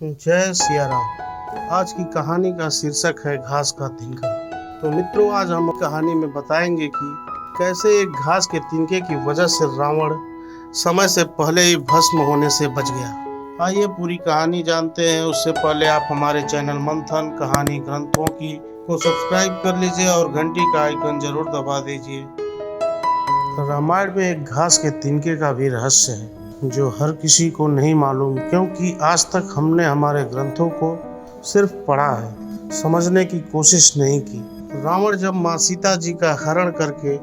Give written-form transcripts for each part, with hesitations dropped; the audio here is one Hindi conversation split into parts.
जय सिया राम। आज की कहानी का शीर्षक है घास का तिनका। तो मित्रों, आज हम कहानी में बताएंगे कि कैसे एक घास के तिनके की वजह से रावण समय से पहले ही भस्म होने से बच गया। आइए पूरी कहानी जानते हैं। उससे पहले आप हमारे चैनल मंथन कहानी ग्रंथों की को सब्सक्राइब कर लीजिए और घंटी का आइकन जरूर दबा दीजिए। रामायण में एक घास के तिनके का भी रहस्य है जो हर किसी को नहीं मालूम, क्योंकि आज तक हमने हमारे ग्रंथों को सिर्फ पढ़ा है, समझने की कोशिश नहीं की। रावण जब माँ सीता जी का हरण करके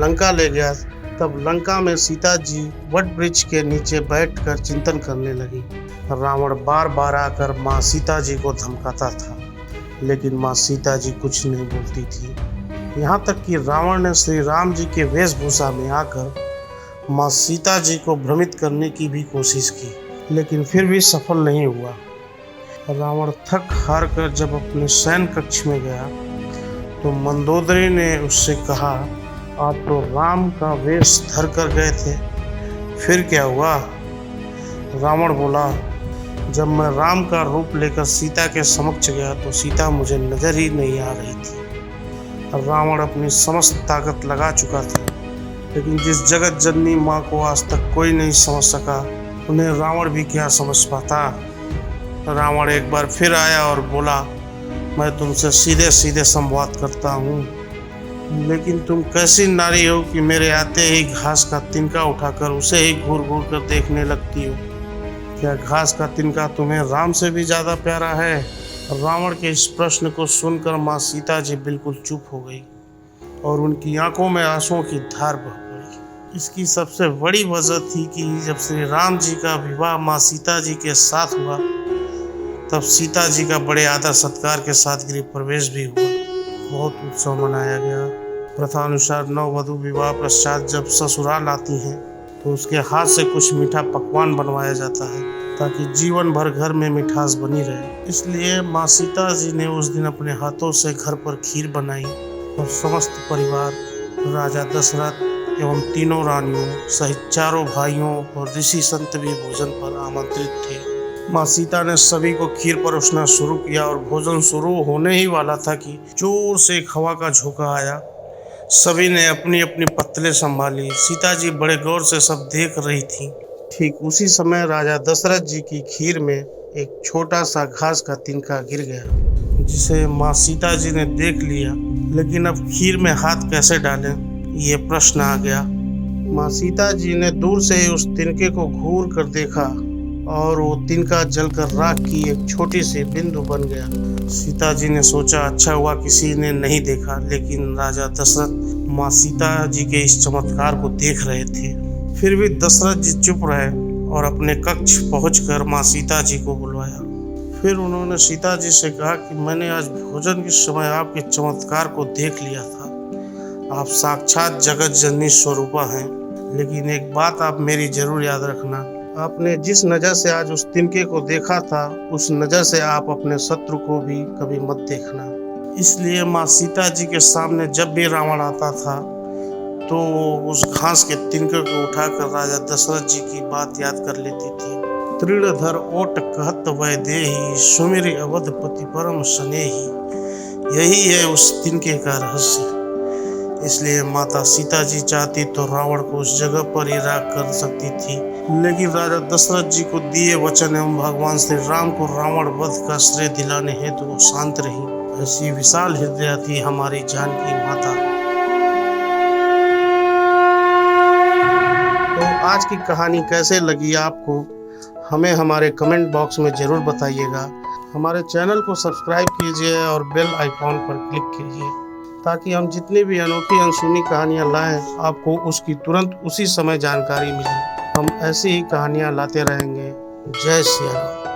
लंका ले गया, तब लंका में सीता जी वट वृक्ष के नीचे बैठकर चिंतन करने लगी। रावण बार बार आकर माँ सीता जी को धमकाता था, लेकिन माँ सीता जी कुछ नहीं बोलती थी। यहाँ तक कि रावण ने श्री राम जी के वेशभूषा में आकर माँ सीता जी को भ्रमित करने की भी कोशिश की, लेकिन फिर भी सफल नहीं हुआ। रावण थक हार कर जब अपने शयन कक्ष में गया तो मंदोदरी ने उससे कहा, आप तो राम का वेश धर कर गए थे, फिर क्या हुआ? रावण बोला, जब मैं राम का रूप लेकर सीता के समक्ष गया तो सीता मुझे नजर ही नहीं आ रही थी। रावण अपनी समस्त ताकत लगा चुका था, लेकिन जिस जगत जननी माँ को आज तक कोई नहीं समझ सका, उन्हें रावण भी क्या समझ पाता। रावण एक बार फिर आया और बोला, मैं तुमसे सीधे सीधे संवाद करता हूँ, लेकिन तुम कैसी नारी हो कि मेरे आते ही घास का तिनका उठाकर उसे ही घूर घूर कर देखने लगती हो। क्या घास का तिनका तुम्हें राम से भी ज्यादा प्यारा है? रावण के इस प्रश्न को सुनकर माँ सीता जी बिल्कुल चुप हो गई और उनकी आंखों में आंसुओं की धार बह पड़ी। इसकी सबसे बड़ी वजह थी कि जब श्री राम जी का विवाह माँ सीता जी के साथ हुआ, तब सीता जी का बड़े आदर सत्कार के साथ गृह प्रवेश भी हुआ। बहुत उत्सव मनाया गया। प्रथानुसार नववधु विवाह पश्चात जब ससुराल आती हैं तो उसके हाथ से कुछ मीठा पकवान बनवाया जाता है, ताकि जीवन भर घर में मिठास बनी रहे। इसलिए माँ सीता जी ने उस दिन अपने हाथों से घर पर खीर बनाई और समस्त परिवार, राजा दशरथ एवं तीनों रानियों सहित चारों भाइयों और ऋषि संत भी भोजन पर आमंत्रित थे। माँ सीता ने सभी को खीर परोसना शुरू किया और भोजन शुरू होने ही वाला था कि जोर से एक हवा का झोंका आया। सभी ने अपनी अपनी पत्तलें संभाली। सीता जी बड़े गौर से सब देख रही थी। ठीक उसी समय राजा दशरथ जी की खीर में एक छोटा सा घास का तिनका गिर गया, जिसे माँ सीता जी ने देख लिया, लेकिन अब खीर में हाथ कैसे डालें, ये प्रश्न आ गया। माँ सीता जी ने दूर से ही उस तिनके को घूर कर देखा और वो तिनका जलकर राख की एक छोटी सी बिंदु बन गया। सीता जी ने सोचा, अच्छा हुआ किसी ने नहीं देखा, लेकिन राजा दशरथ माँ सीता जी के इस चमत्कार को देख रहे थे। फिर भी दशरथ जी चुप रहे और अपने कक्ष पहुंचकर माँ सीता जी को बुलवाया। फिर उन्होंने सीता जी से कहा कि मैंने आज भोजन के समय आपके चमत्कार को देख लिया था। आप साक्षात जगत जननी स्वरूपा हैं, लेकिन एक बात आप मेरी जरूर याद रखना, आपने जिस नज़र से आज उस तिनके को देखा था, उस नज़र से आप अपने शत्रु को भी कभी मत देखना। इसलिए माँ सीता जी के सामने जब भी रावण आता था तो उस घास के तिनके को उठाकर राजा दशरथ जी की बात याद कर लेती थी। तृणधर ओट कहत वै देहि, सुमिरि अवधपति परम स्नेही। यही है उस तिनके का रहस्य। इसलिए माता सीता जी चाहती तो रावण को उस जगह पर ही राख कर सकती थी, लेकिन राजा दशरथ जी को दिए वचन एवं भगवान श्री राम को रावण वध का श्रेय दिलाने हेतु वो शांत रही। ऐसी विशाल हृदय थी हमारी जानकी माता। तो आज की कहानी कैसे लगी आपको, हमें हमारे कमेंट बॉक्स में ज़रूर बताइएगा। हमारे चैनल को सब्सक्राइब कीजिए और बेल आइकॉन पर क्लिक कीजिए, ताकि हम जितनी भी अनोखी अनसुनी कहानियाँ लाएं, आपको उसकी तुरंत उसी समय जानकारी मिले। हम ऐसी ही कहानियाँ लाते रहेंगे। जय श्री राम।